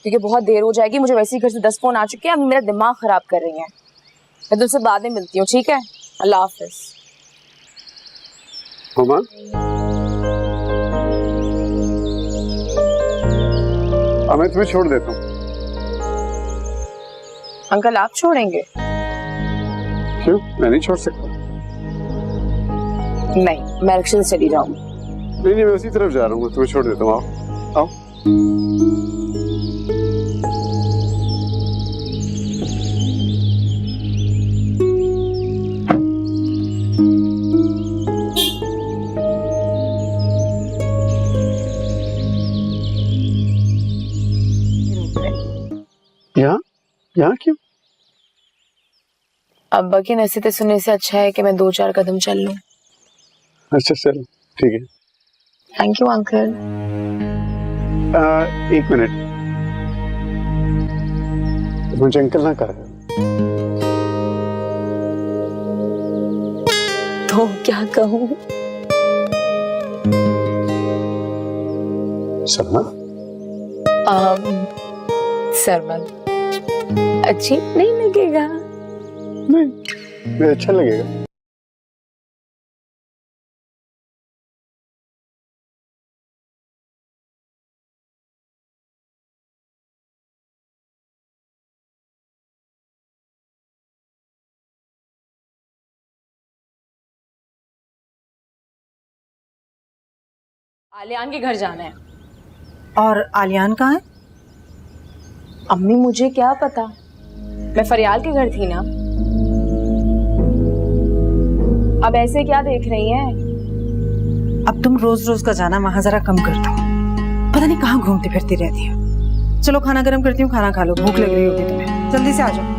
क्योंकि बहुत देर हो जाएगी। मुझे वैसे ही घर से 10 फोन आ चुके हैं, अब मेरा दिमाग खराब कर रही हैं। मैं तुमसे बाद में मिलती हूँ, ठीक है? अल्लाह हाफिज। हुमा, मैं तुम्हें छोड़ देता हूँ। अंकल आप छोड़ेंगे? क्यों? मैं नहीं छोड़ सकता। नहीं, मैं रिक्शे से चली जाऊंगी। नहीं, मैं उसी तरफ जा रहा हूँ, मैं तुम्हें छोड़ देता हूँ। आओ आओ। यहाँ क्यों? अब्बा की नसीहतें सुनने से अच्छा है कि मैं 2-4 कदम चल लूं। अच्छा चलो, ठीक है। Thank you uncle. 1 मिनट, मुझे अंकल ना कहा। तो क्या कहूँ? सरमन। सरमन अच्छी नहीं लगेगा? नहीं, मुझे अच्छा लगेगा। आलियान के घर जाना है। और आलियान कहाँ है? अम्मी मुझे क्या पता, मैं फरियाल के घर थी ना। अब ऐसे क्या देख रही हैं? अब तुम रोज रोज का जाना वहां जरा कम कर दो। पता नहीं कहाँ घूमती फिरती रहती हो। चलो खाना गर्म करती हूँ, खाना खा लो, भूख लग रही होगी तुम्हें। जल्दी से आ जाओ।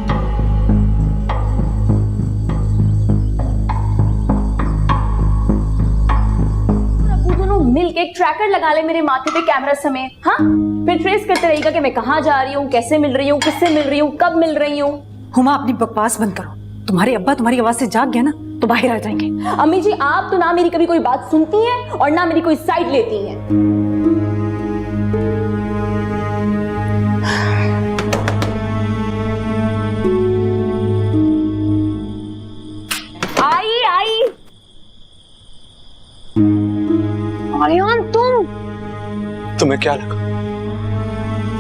मिल के ट्रैकर लगा ले मेरे माथे पे कैमरा समेत, हाँ? फिर ट्रेस करते रहेगा कि मैं कहाँ जा रही हूँ, कैसे मिल रही हूँ, किससे मिल रही हूँ, कब मिल रही हूँ। हुमा अपनी बकवास बंद करो। तुम्हारे अब्बा तुम्हारी आवाज से जाग गया ना तो बाहर आ जाएंगे। अम्मी जी आप तो ना मेरी कभी कोई बात सुनती हैं और ना मेरी कोई साइड लेती हैं। आई आई आलियान तुम्हें क्या लगा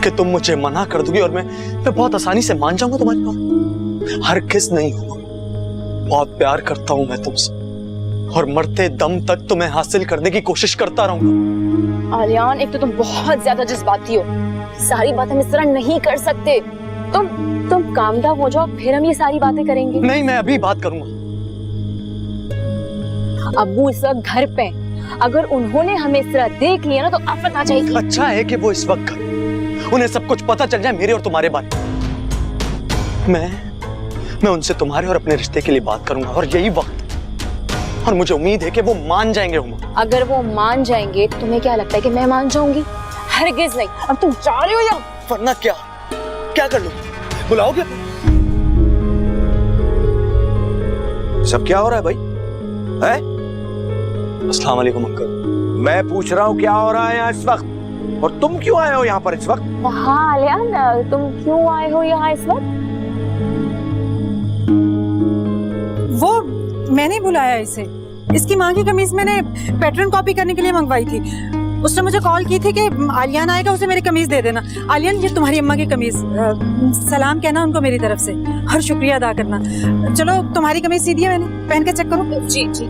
कि तुम मुझे मना कर दोगी और मैं बहुत आसानी से मान जाऊंगा तुम्हारी बात? हरगिज़ नहीं होगा। बहुत प्यार करता हूं मैं तुमसे और मरते दम तक तुम्हें हासिल करने की कोशिश करता रहूंगा। आलियान, एक तो तुम बहुत ज्यादा जज्बाती हो, सारी बातें हम इस तरह नहीं कर सकते। तुम काम डाउन हो जाओ, फिर हम ये सारी बातें करेंगे। नहीं, मैं अभी बात करूंगा। अब्बू इस वक्त घर पे, अगर उन्होंने हमें इस तरह देख लिया ना तो आफत आ जाएगी। अच्छा है कि वो इस वक्त घर, उन्हें सब कुछ पता चल जाए मेरे और तुम्हारे बारे में। मैं उनसे तुम्हारे और अपने रिश्ते के लिए बात करूंगा और यही वक्त, और मुझे उम्मीद है कि वो मान जाएंगे। अगर वो मान जाएंगे तो तुम्हें क्या लगता है कि मैं मान जाऊंगी? हरगिज नहीं। अब तुम जा रहे हो या वरना क्या क्या कर लूं? बुलाओगे? सब क्या हो रहा है भाई? है? अस्सलाम वालेकुम अंकल। मैं पूछ रहा हूँ क्या हो रहा है यहाँ इस वक्त, और तुम क्यों आए हो यहाँ पर इस वक्त? हाँ आलियान, तुम क्यों आए हो यहाँ इस वक्त? वो मैंने बुलाया इसे। इसकी माँ की कमीज मैंने पैटर्न कॉपी करने के लिए मंगवाई थी। उसने मुझे कॉल की थी कि आलियान आएगा, उसे मेरी कमीज दे देना। आलियान ये तुम्हारी अम्मा की कमीज, सलाम कहना उनको मेरी तरफ से और शुक्रिया अदा करना। चलो तुम्हारी कमीज सी दी है मैंने, पहन के चेक करो। जी जी।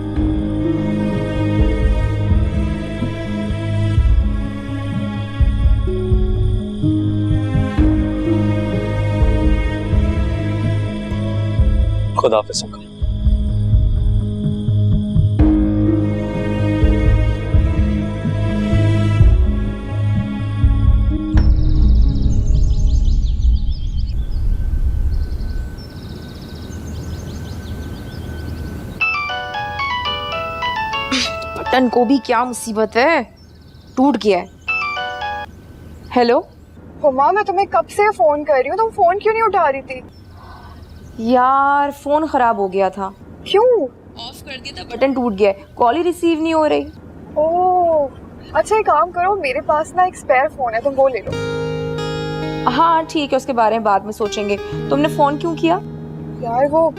खुदा हाफिज़ अंकल। बटन को भी क्या मुसीबत है, टूट गया है। हेलो हुमा, मैं तुम्हें कब से फोन कर रही हूँ, तुम फोन क्यों नहीं उठा रही थी? यार फोन खराब हो गया था। क्यों? ऑफ कर दिया था, बटन टूट गया है, कॉल ही रिसीव नहीं हो रही। ओह अच्छा, एक काम करो, मेरे पास ना एक स्पेयर फोन है, तुम वो ले लो। हाँ ठीक है, उसके बारे में बाद में सोचेंगे। तुमने फोन क्यों किया? यार वो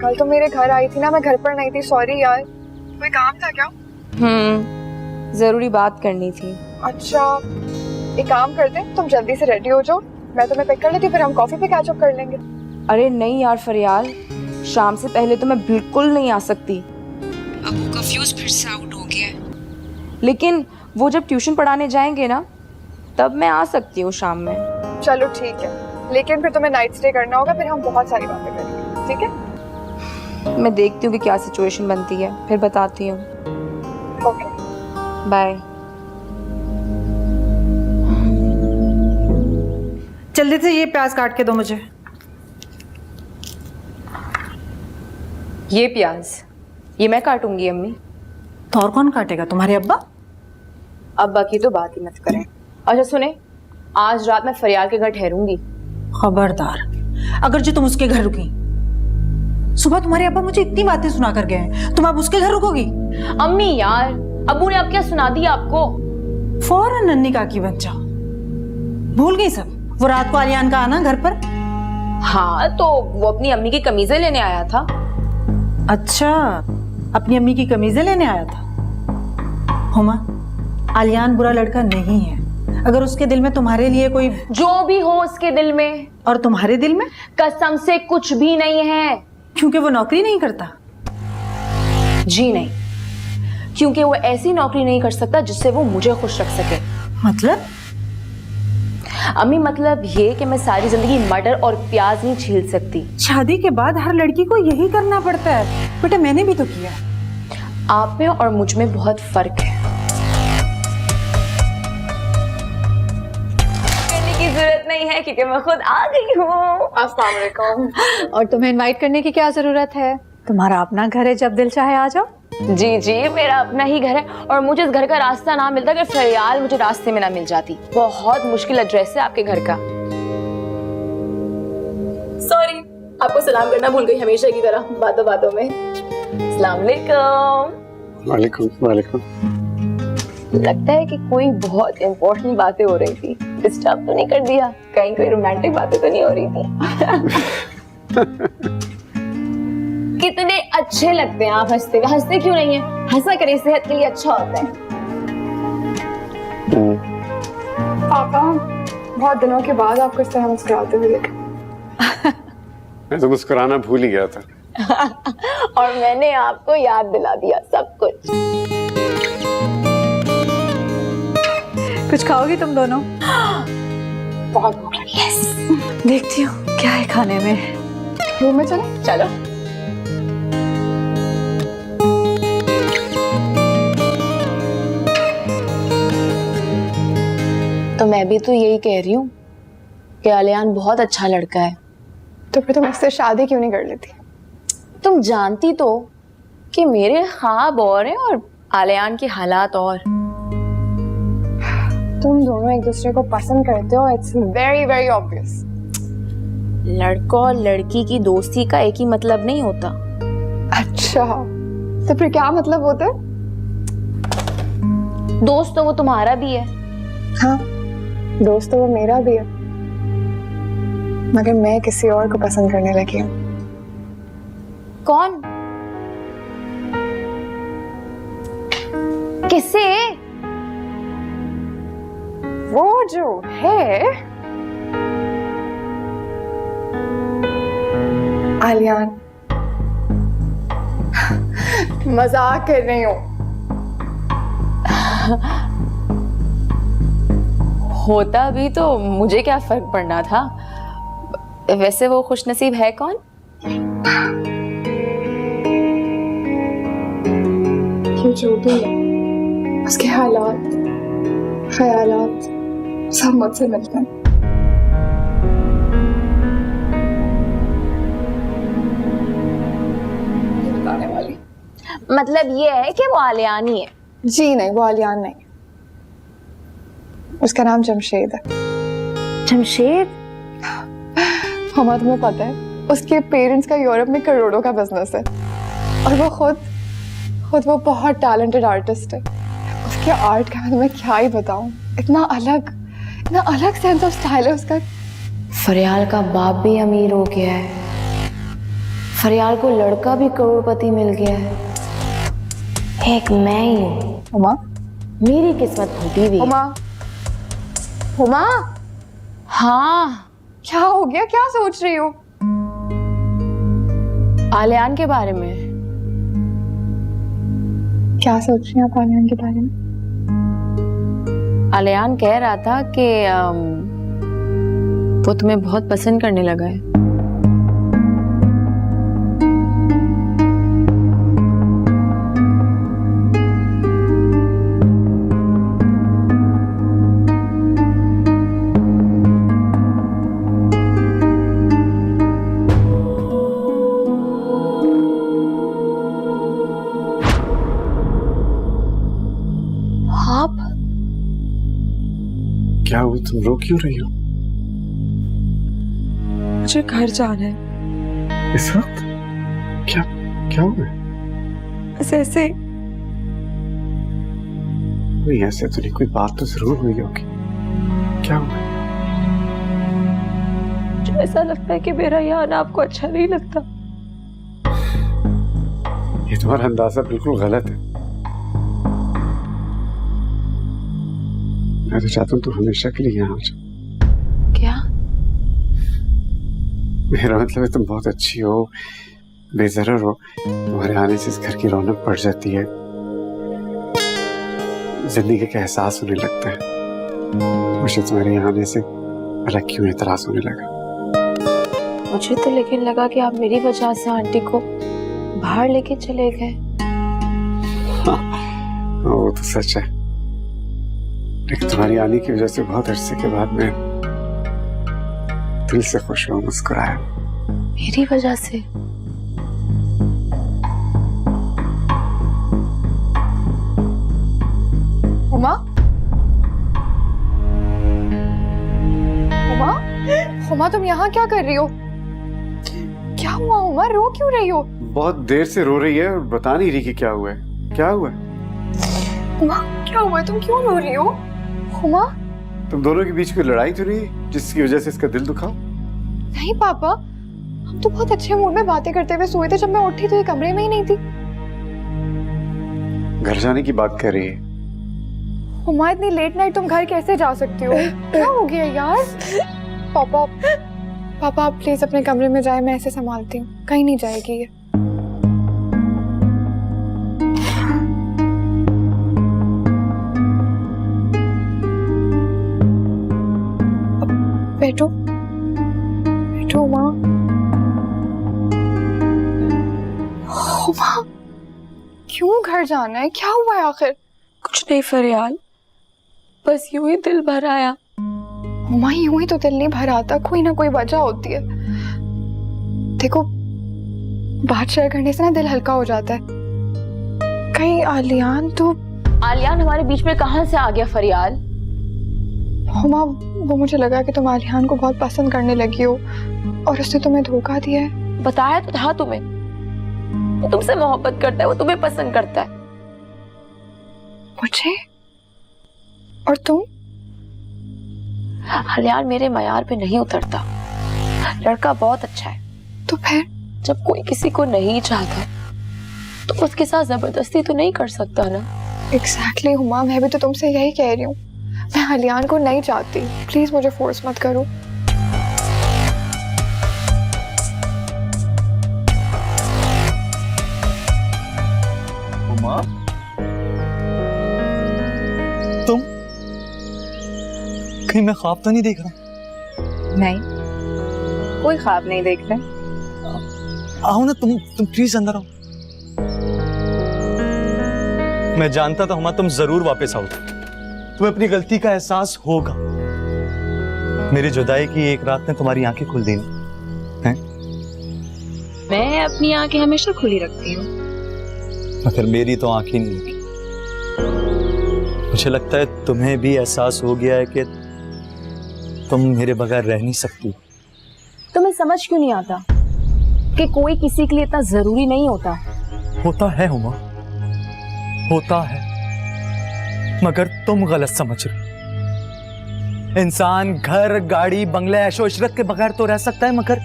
कल तो मेरे घर आई थी ना, मैं घर पर नहीं थी, सॉरी यार। कोई काम था क्या? जरूरी बात करनी थी। अच्छा एक काम करते हैं, तुम जल्दी से रेडी हो जाओ, मैं तुम्हें पिक कर लेती हूँ, फिर हम कॉफी पे कैच अप कर लेंगे। अरे नहीं यार फरियाल, शाम से पहले तो मैं बिल्कुल नहीं आ सकती। अब वो का फ्यूज फिर से आउट हो गया है। लेकिन वो जब ट्यूशन पढ़ाने जाएंगे ना, तब मैं आ सकती हूँ शाम में। चलो ठीक है, लेकिन फिर तुम्हें नाइट स्टे करना होगा, फिर हम बहुत सारी बातें करेंगे, ठीक है? मैं देखती हूँ कि क्या सिचुएशन बनती है, फिर बताती हूँ। Okay bye. जल्दी से ये प्याज काट के दो मुझे। ये प्याज ये मैं काटूंगी अम्मी। तो और कौन काटेगा, तुम्हारे अब्बा? अब्बा की तो बात ही मत करें। अच्छा सुने, आज रात मैं फरियाल के घर ठहरूंगी। खबरदार, अगर जो तुम उसके घर रुकी, सुबह तुम्हारे अब्बा मुझे इतनी बातें सुना कर गए हैं, तुम अब उसके घर रुकोगी? अम्मी यार, अब्बू ने अब क्या सुना दिया आपको? फौरन नन्ही काकी बन जाओ। भूल गई सब वो रात को आलियान का आना घर पर? हाँ तो वो अपनी अम्मी की कमीजें लेने आया था। अच्छा, अपनी अम्मी की कमीजें लेने आया था। हुमा, आलियान बुरा लड़का नहीं है। अगर उसके दिल में तुम्हारे लिए कोई, जो भी हो उसके दिल में, और तुम्हारे दिल में कसम से कुछ भी नहीं है। क्योंकि वो नौकरी नहीं करता? जी नहीं, क्योंकि वो ऐसी नौकरी नहीं कर सकता जिससे वो मुझे खुश रख सके। मतलब? अम्मी मतलब ये कि मैं सारी जिंदगी मटर और प्याज नहीं छील सकती। शादी के बाद हर लड़की को यही करना पड़ता है बेटा, मैंने भी तो किया। आप में और मुझ में बहुत फर्क है। करने की जरूरत नहीं है क्योंकि मैं खुद आ गई हूँ। अस्सलाम वालेकुम। और तुम्हें इनवाइट करने की क्या जरूरत है, तुम्हारा अपना घर है, जब दिल चाहे आ जाओ। जी जी, मेरा अपना ही घर है और मुझे इस घर का रास्ता ना मिलता कि फरियाल मुझे रास्ते में ना मिल जाती। बहुत मुश्किल एड्रेस है आपके घर का। सॉरी, आपको सलाम करना भूल गई हमेशा की तरह बातों बातों में। अस्सलाम वालेकुम। वालेकुम वालेकुम। लगता है कि कोई बहुत इम्पोर्टेंट बातें हो रही थी, डिस्टर्ब तो नहीं कर दिया? कहीं कोई रोमांटिक बातें तो नहीं हो रही थी? कितने अच्छे लगते हैं आप हंसते हुए। हंसते क्यों नहीं है? हंसा करें, सेहत के लिए अच्छा होता है। पापा, बहुत दिनों के बाद आपको इस तरह मुस्कुराते हुए देखा। मैं तो मुस्कुराना भूल ही गया था। और मैंने आपको याद दिला दिया सब कुछ। कुछ खाओगी तुम दोनों? बहुत भूख लगी। यस, देखती हूँ क्या है खाने में। रूम में चले? चलो। तो मैं भी तो यही कह रही हूँ कि आलियान बहुत अच्छा लड़का है। तो फिर तुम इससे शादी क्यों नहीं कर लेती? तुम जानती तो कि मेरे ख्वाब और हैं और आलियान के हालात और। तुम दोनों एक दूसरे को पसंद करते हो, इट्स वेरी वेरी ऑब्वियस। लड़का और लड़की की दोस्ती का एक ही मतलब नहीं होता। अच्छा, तो फिर क्या मतलब होता है? दोस्त तो वो तुम्हारा भी है। हाँ, दोस्त तो वो मेरा भी है, मगर मैं किसी और को पसंद करने लगी हूँ। कौन? किसे? वो जो है आलियान। मजाक कर रही हूँ। होता भी तो मुझे क्या फर्क पड़ना था। वैसे वो खुशनसीब है कौन? ये जो भी है, उसके हालात, ख्यालात सब मुझसे मिलते हैं। बताने वाली। मतलब ये है कि वो आलियान ही है? जी नहीं, वो आलियान नहीं, उसका नाम जमशेद है। जमशेद? हमारा तुम्हें पता है, उसके पेरेंट्स का यूरोप में करोड़ों का बिजनेस है और वो खुद वो बहुत टैलेंटेड आर्टिस्ट है। उसके आर्ट का मैं तुम्हें क्या ही बताऊं, इतना अलग सेंस ऑफ स्टाइल है उसका फरियाल का बाप भी अमीर हो गया है, फरियाल को लड़का भी करोड़पति मिल गया है, एक मैं ही हूँ। हुमा, मेरी किस्मत फूटी हुई है। हुमा, हुमा, हाँ, क्या हो गया? क्या सोच रही हो? आलियान के बारे में। क्या सोच रही हैं आप आलियान के बारे में? आलियान कह रहा था कि वो तुम्हें बहुत पसंद करने लगा है। आप क्या हुआ, तुम रो क्यों रही हो मुझे घर जाना है इस वक्त? क्या क्या हुआ? बस ऐसे। कोई ऐसे तो नहीं, कोई बात तो जरूर हुई होगी। क्या हुआ? मुझे ऐसा लगता है कि मेरा यहाँ आना आपको अच्छा नहीं लगता। ये तुम्हारा अंदाजा बिल्कुल गलत है। मैं तो चाहता हूँ तू हमेशा के लिए यहाँ आ जाओ। क्या? मेरा मतलब है तुम बहुत अच्छी हो, बेजरर हो, तुम्हारे आने से इस घर की रौनक बढ़ जाती है, जिंदगी का एहसास होने लगता है। मुझे तुम्हारे यहाँ आने से अलग क्यों एतराज होने लगा? मुझे तो लेकिन लगा कि आप मेरी वजह से आंटी को बाहर लेके चले गए। वो तो सच है, लेकिन तुम्हारी आने की वजह से बहुत अरसे के बाद मैं दिल से खुश हुआ, मुस्कुराया। मेरी वजह से? हुमा, हुमा, हुमा, तुम यहाँ क्या कर रही हो? क्या हुआ हुमा? रो क्यों रही हो? बहुत देर से रो रही है और बता नहीं रही कि क्या हुआ है। क्या हुआ है? हुमा, क्या हुआ? तुम क्यों रो रही हो? हुमा, तुम दोनों के बीच कोई लड़ाई तो नहीं जिसकी वजह से इसका दिल दुखा? नहीं पापा, हम तो बहुत अच्छे मूड में बातें करते हुए सोए थे। जब मैं उठी तो ये कमरे में ही नहीं थी। घर जाने की बात कर रही है। हुमा, इतनी लेट नाइट तुम घर कैसे जा सकती हो? क्या हो गया यार? पापा, पापा आप प्लीज अपने कमरे में जाए, मैं ऐसे संभालती हूँ, कहीं नहीं जाएगी ये। बैठो बैठो हुमा। हुमा, क्यों घर जाना है? क्या हुआ है आखिर? कुछ नहीं फरियाल, बस यूं ही दिल भर आया। हुमा, यूं ही तो दिल नहीं भर आता, कोई ना कोई वजह होती है। देखो, बात शेयर करने से ना दिल हल्का हो जाता है। कहीं आलियान तो... आलियान हमारे बीच में कहाँ से आ गया फरियाल? हुमा, वो मुझे लगा कि तुम आलियान को बहुत पसंद करने लगी हो और उसने तुम्हें धोखा दिया है। बताया तो था तुम्हें, वो तुमसे मोहब्बत करता है, वो तुम्हें पसंद करता है। मुझे? और तुम? आलियान मेरे मयार पे नहीं उतरता। लड़का बहुत अच्छा है, तो फिर? जब कोई किसी को नहीं चाहता तो उसके साथ जबरदस्ती तो नहीं कर सकता ना। एग्जैक्टली हुमा, मैं भी तो तुमसे यही कह रही हूँ। मैं आलियान को नहीं चाहती, प्लीज मुझे फोर्स मत करो। उमा, तुम कहीं मैं ख्वाब तो नहीं देख रहा? नहीं, कोई ख्वाब नहीं देख रहे। आओ ना, तुम प्लीज अंदर आओ। मैं जानता था हुमा तुम जरूर वापस आओगे, तुम्हें अपनी गलती का एहसास होगा। मेरी जुदाई की एक रात ने तुम्हारी आंखें खुल दी हैं? मैं अपनी आंखें हमेशा खुली रखती हूँ। मगर मेरी तो आंखें नहीं लगी। मुझे लगता है तुम्हें भी एहसास हो गया है कि तुम मेरे बगैर रह नहीं सकती। तुम्हें समझ क्यों नहीं आता कि कोई किसी के लिए इतना जरूरी नहीं होता? होता है हुमा, होता है, मगर तुम गलत समझ रहे। इंसान घर, गाड़ी, बंगले, ऐशो इशरत के बगैर तो रह सकता है, मगर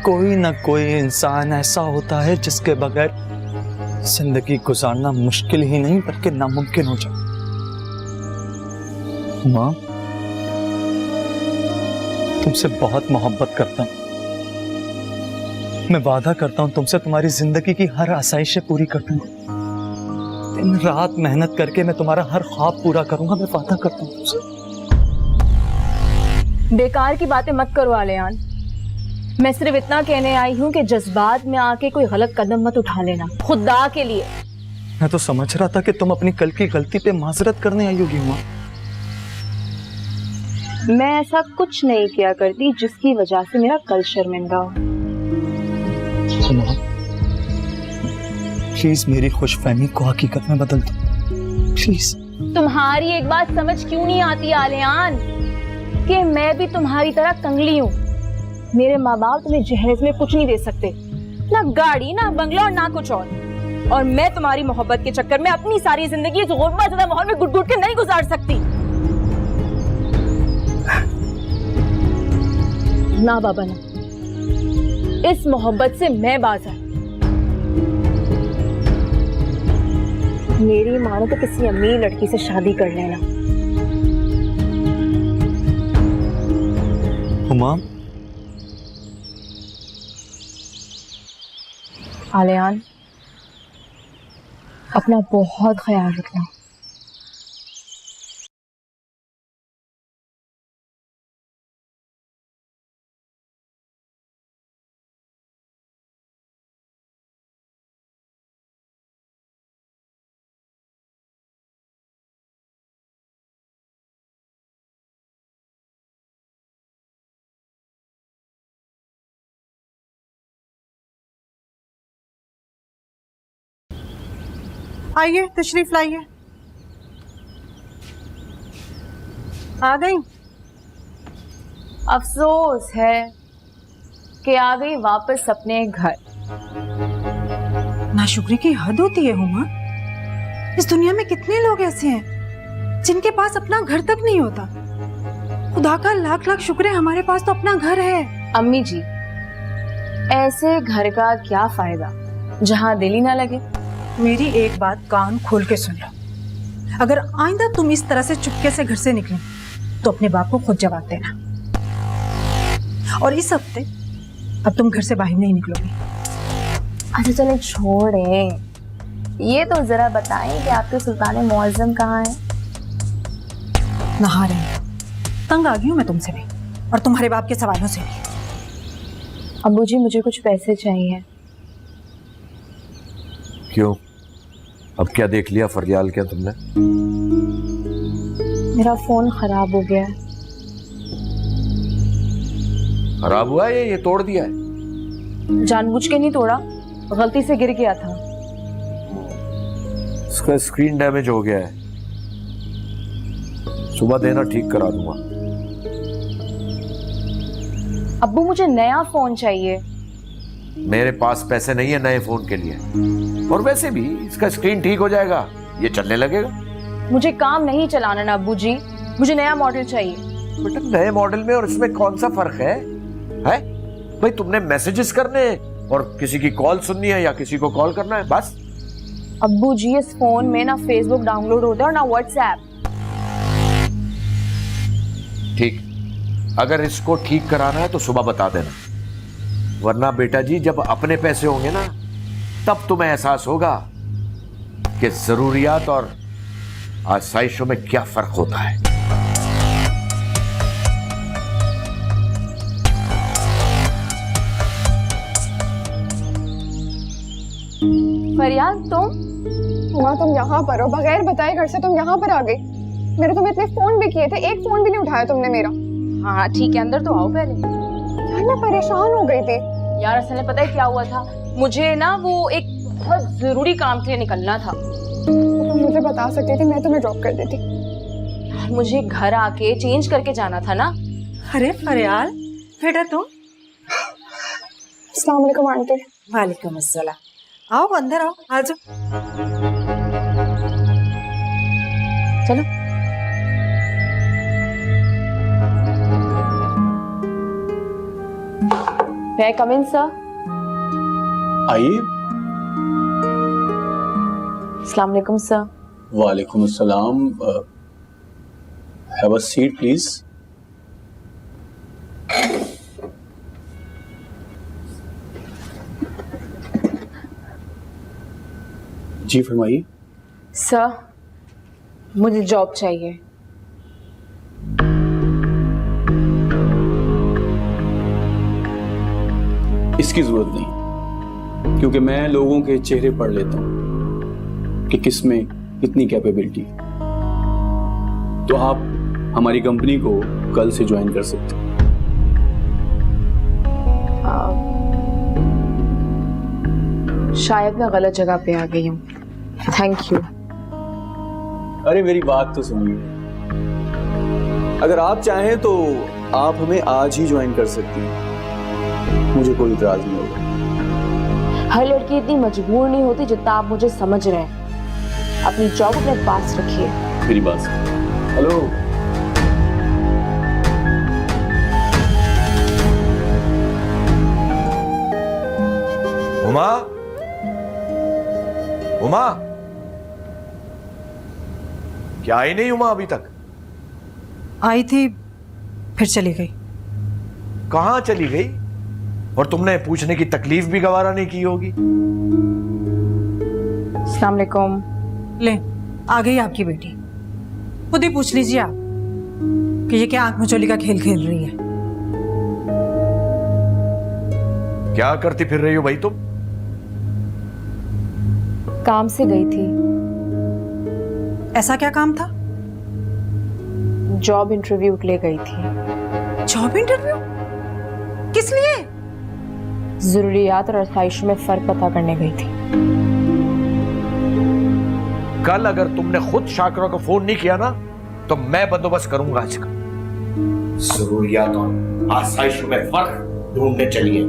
कोई ना कोई इंसान ऐसा होता है जिसके बगैर जिंदगी गुजारना मुश्किल ही नहीं बल्कि नामुमकिन हो जाए। माँ, तुमसे बहुत मोहब्बत करता हूं। मैं वादा करता हूं तुमसे, तुम्हारी जिंदगी की हर आसाइशें पूरी कर दूंगा। दिन रात मेहनत करके मैं तुम्हारा हर ख्वाब पूरा करूंगा, मैं वादा करता हूं तुमसे। बेकार की बातें मत करो आलियान। मैं सिर्फ इतना कहने आई हूँ कि जज्बात में आके कोई गलत कदम मत उठा लेना, खुदा के लिए। मैं तो समझ रहा था कि तुम अपनी कल की गलती पे माजरत करने आई होगी माँ। मैं ऐसा कुछ नहीं किया करती जिसकी वजह से मेरा कल शर्मिंदा हो। प्लीज मेरी खुशफहमी को हकीकत में बदल दो, प्लीज। तुम्हारी एक बात समझ क्यों नहीं आती आलियान, कि मैं भी तुम्हारी तरह कंगली हूँ। मेरे माँ बाप तुम्हें जहेज में कुछ नहीं दे सकते, ना गाड़ी, ना बंगला और ना कुछ और मैं तुम्हारी मोहब्बत के चक्कर में अपनी सारी जिंदगी इस गुर्बतज़दा माहौल में घुट-घुट के नहीं गुजार सकती। ना बाबा ना, इस मोहब्बत से मैं बाज़ है। मेरी मानो तो किसी अमीर लड़की से शादी कर लेना। हुमा, आलियान, अपना बहुत ख्याल रखना। आइए, तशरीफ लाइए। आ गई? अफसोस है कि आ गई वापस अपने घर। नाशुक्री की हद होती है हुमा। इस दुनिया में कितने लोग ऐसे हैं जिनके पास अपना घर तक नहीं होता। खुदा का लाख लाख शुक्र है हमारे पास तो अपना घर है। अम्मी जी, ऐसे घर का क्या फायदा जहाँ दिल ही ना लगे। मेरी एक बात कान खोल के सुन लो, अगर आइंदा तुम इस तरह से चुपके से घर से निकले तो अपने बाप को खुद जवाब देना। और इस हफ्ते अब तुम घर से बाहर नहीं निकलोगी। अच्छा चलो छोड़े, ये तो जरा बताएं कि आपके सुल्तान मुअज्जम कहाँ है? नहा रहे। तंग आ गई हूँ मैं तुमसे भी और तुम्हारे बाप के सवालों से भी। अब्बू जी, मुझे कुछ पैसे चाहिए। क्यों? अब क्या देख लिया फरियाल क्या तुमने? मेरा फोन खराब हो गया है। खराब हुआ है? ये तोड़ दिया है? जानबूझ के नहीं तोड़ा, गलती से गिर गया था। इसका स्क्रीन डैमेज हो गया है, सुबह देना ठीक करा दूंगा। अब्बू मुझे नया फोन चाहिए। मेरे पास पैसे नहीं है नए फोन के लिए, और वैसे भी इसका स्क्रीन ठीक हो जाएगा, ये चलने लगेगा। मुझे काम नहीं चलाना ना अब्बू जी, मुझे नया मॉडल चाहिए। बेटा नए मॉडल में और इसमें कौन सा फर्क है? भाई तुमने मैसेजेस करने और किसी की कॉल सुननी है या किसी को कॉल करना है, बस। अब्बू जी, इस फोन में ना फेसबुक डाउनलोड होता है और ना व्हाट्सएप। ठीक, अगर इसको ठीक कराना है तो सुबह बता देना, वरना बेटा जी जब अपने पैसे होंगे ना तब तुम्हें एहसास होगा कि जरूरियात और आसाइशों में क्या फर्क होता है। फरियाल, तुम यहाँ पर हो, बगैर बताए घर से तुम यहाँ पर आ गई। मेरे तुम्हें इतने फोन भी किए थे, एक फोन भी नहीं उठाया तुमने मेरा। हाँ ठीक है, अंदर तो आओ पहले। यार मैं परेशान हो गई थी। यार असल में पता है क्या हुआ था, मुझे ना वो एक बहुत जरूरी काम के लिए निकलना था। तो तुम मुझे बता सकती थी, मैं तुम्हें ड्रॉप कर देती। मुझे घर आके चेंज करके जाना था ना। अरे फरियाल बेटा तुम। अस्सलाम वालेकुम आंटी। वालेकुम अस्सलाम। आओ अंदर आओ, आ जाओ। चलो। May I come in, sir? आइए। Assalamu alaikum, sir. वालेकुम अस्सलाम। Have a seat please. जी फरमाइए। सर, मुझे जॉब चाहिए। इसकी जरूरत नहीं, क्योंकि मैं लोगों के चेहरे पढ़ लेता हूं कि किस में कितनी कैपेबिलिटी। तो आप हमारी कंपनी को कल से ज्वाइन कर सकते हैं। शायद मैं गलत जगह पे आ गई हूँ। Thank you. अरे मेरी बात तो सुनिए, अगर आप चाहें तो आप हमें आज ही ज्वाइन कर सकती हैं, मुझे कोई इतराज नहीं होगा। हर लड़की इतनी मजबूर नहीं होती जितना आप मुझे समझ रहे हैं। अपनी जॉब अपने पास रखिए। मेरी बात सुनिए। हेलो, उमा, उमा, क्या आई नहीं उमा अभी तक? आई थी, फिर चली गई। कहां चली गई? और तुमने पूछने की तकलीफ भी गवारा नहीं की होगी। अस्सलाम वालेकुम। ले, आ गई आपकी बेटी। खुद ही पूछ लीजिए आप कि ये क्या आंख मचोली का खेल खेल रही है। क्या करती फिर रही हो भाई तुम? काम से गई थी। ऐसा क्या काम था? जॉब इंटरव्यू के लिए गई थी। Job interview? किस लिए? जरूरियात और आसाइश में फर्क पता करने गई थी। कल अगर तुमने खुद शाकरा को फोन नहीं किया ना, तो मैं बंदोबस्त करूंगा आज का। जरूरियात और आसाइश में फर्क ढूंढने चलिए।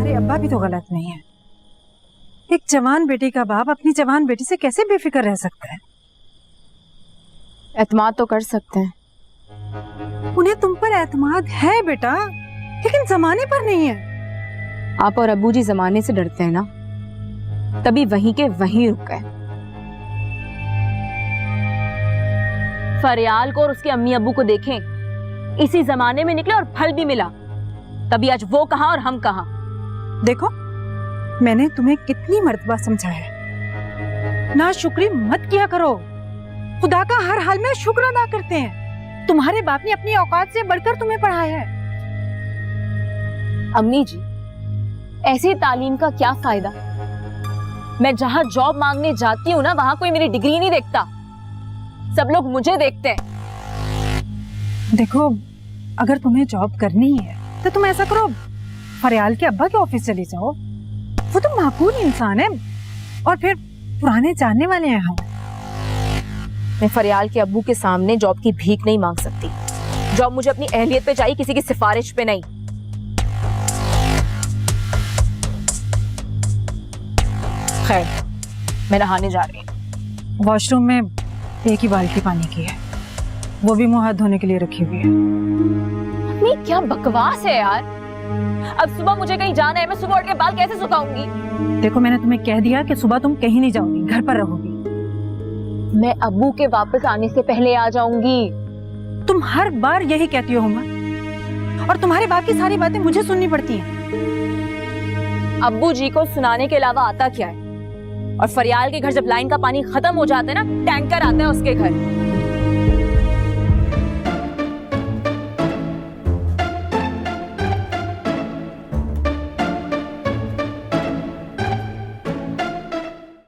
अरे अब्बा भी तो गलत नहीं है। एक जवान बेटी का बाप अपनी जवान बेटी से कैसे बेफिक्र रह सकता है? एतमाद तो कर सकते हैं। उन्हें तुम पर एतमाद है बेटा, लेकिन जमाने पर नहीं है। आप और अब्बू जी जमाने से डरते हैं ना, तभी वहीं के वहीं रुक गए। फरियाल को और उसके अम्मी अब्बू को देखें, इसी जमाने में निकले और फल भी मिला। तभी आज वो कहां और हम कहां। देखो, मैंने तुम्हें कितनी मर्तबा समझाया है, ना शुक्री मत किया करो। खुदा का हर हाल में शुक्र अदा करते हैं। तुम्हारे बाप ने अपनी औकात से बढ़कर तुम्हें पढ़ाया है। अम्मी जी, ऐसी तालीम का क्या फायदा? मैं जहां जॉब मांगने जाती हूँ ना, वहां कोई मेरी डिग्री नहीं देखता। सब लोग मुझे देखते हैं। देखो, अगर तुम्हें जॉब करनी है तो तुम ऐसा करो, फरियाल के अब्बा के ऑफिस चली जाओ। वो तो माकूल इंसान है और फिर पुराने जानने वाले हैं हम। मैं फरियाल के अब्बू के सामने जॉब की भीख नहीं मांग सकती। जॉब मुझे अपनी अहलियत पे चाहिए, किसी की सिफारिश पे नहीं। खैर, मैं नहाने जा रही हूँ। वॉशरूम में एक ही बाल्टी पानी की है, वो भी मुंह हाथ धोने के लिए रखी हुई है। अम्मी, क्या बकवास है यार। अब सुबह मुझे कहीं जाना है, मैं सुबह उठ के बाल कैसे सुखाऊंगी? देखो, मैंने तुम्हें कह दिया कि सुबह तुम कहीं नहीं जाओगी, घर पर रहोगी। मैं अब्बू के वापस आने से पहले आ जाऊंगी। तुम हर बार यही कहती हो हुमा, और तुम्हारे बाप की सारी बातें मुझे सुननी पड़ती हैं। अब्बू जी को सुनाने के अलावा आता क्या है? और फरियाल के घर जब लाइन का पानी खत्म हो जाता है ना, टैंकर आता है उसके घर।